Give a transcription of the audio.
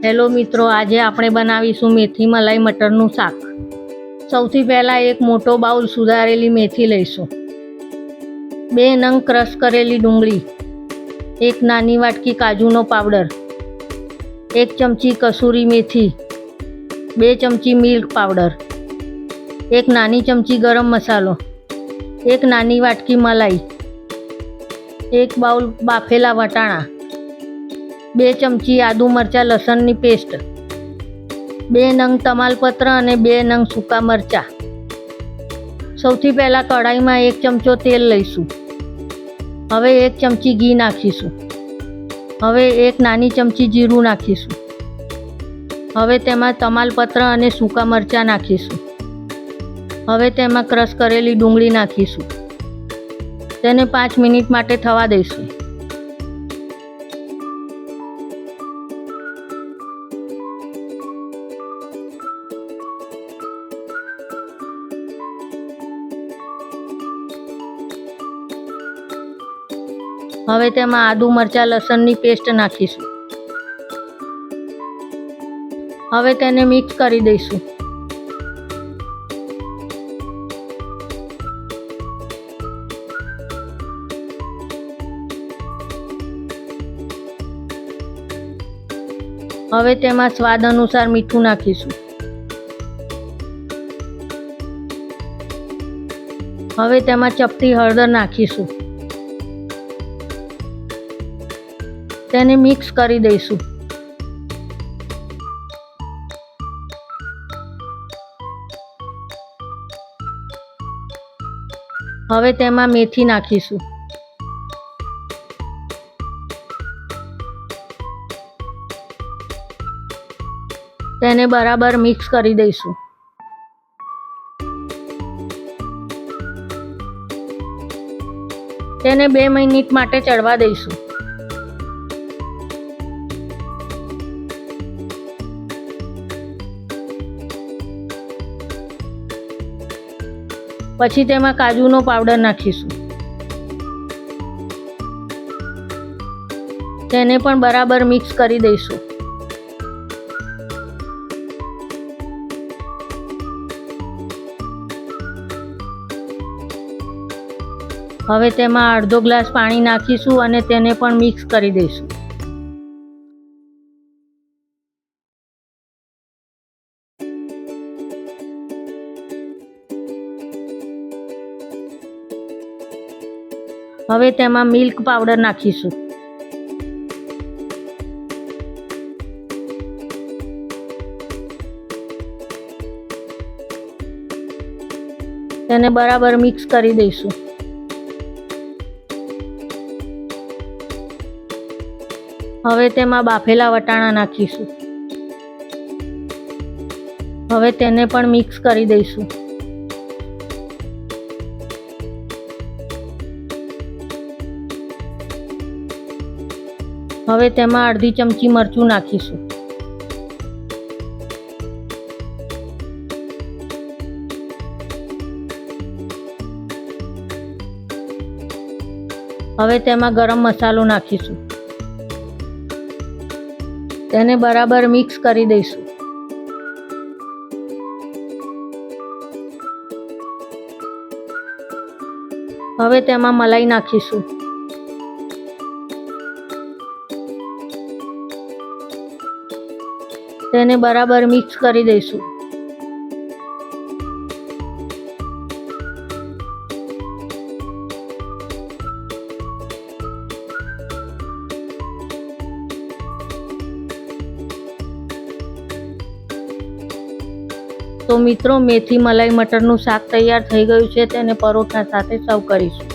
Hello મિત્રો, આજે આપણે બનાવીશું મેથી મલાઈ મટરનું શાક। સૌથી પહેલાં એક મોટો બાઉલ સુધારેલી મેથી લઈશું, 2 નંગ ક્રશ કરેલી ડુંગળી, 1 નાની વાટકી કાજુનો પાવડર, 1 ચમચી કસૂરી મેથી, 2 ચમચી મિલ્ક પાવડર, 1 નાની ચમચી ગરમ મસાલો, 1 નાની વાટકી મલાઈ, 1 બાઉલ બાફેલા વટાણા, 2 ચમચી આદુ મરચાં લસણની પેસ્ટ, 2 નંગ તમાલપત્ર અને 2 નંગ સૂકા મરચાં। સૌથી પહેલાં કઢાઈમાં 1 ચમચો તેલ લઈશું। હવે 1 ચમચી ઘી નાખીશું। હવે 1 નાની ચમચી જીરું નાખીશું। હવે તેમાં તમાલપત્ર અને સૂકા મરચાં નાખીશું। હવે તેમાં ક્રશ કરેલી ડુંગળી નાખીશું। તેને 5 મિનિટ માટે થવા દઈશું। હવે તેમાં આદુ મરચાં લસણની પેસ્ટ નાખીશું। હવે તેને મિક્સ કરી દઈશું। હવે તેમાં સ્વાદ અનુસાર મીઠું નાખીશું। હવે તેમાં ચપટી હળદર નાખીશું। તેને મિક્સ કરી દઈશું। હવે તેમાં મેથી નાખીશું। તેને બરાબર મિક્સ કરી દઈશું। તેને 2 મિનિટ માટે ચડવા દઈશું। પછી તેમાં કાજુનો પાવડર નાખીશું। તેને પણ બરાબર મિક્સ કરી દઈશું। હવે તેમાં અડધો ગ્લાસ પાણી નાખીશું અને તેને પણ મિક્સ કરી દઈશું। હવે તેમાં મિલ્ક પાવડર નાખીશું। તેને બરાબર મિક્સ કરી દઈશું। હવે તેમાં બાફેલા વટાણા નાખીશું। હવે તેને પણ મિક્સ કરી દઈશું। હવે તેમાં અડધી ચમચી મરચું નાખીશું। હવે તેમાં ગરમ મસાલો નાખીશું। તેને બરાબર મિક્સ કરી દઈશું। હવે તેમાં મલાઈ નાખીશું। તેને બરાબર મિક્સ કરી દઈશું। તો મિત્રો, મેથી મલાઈ મટરનું શાક તૈયાર થઈ ગયું છે। તેને પરોઠા સાથે સર્વ કરીશું।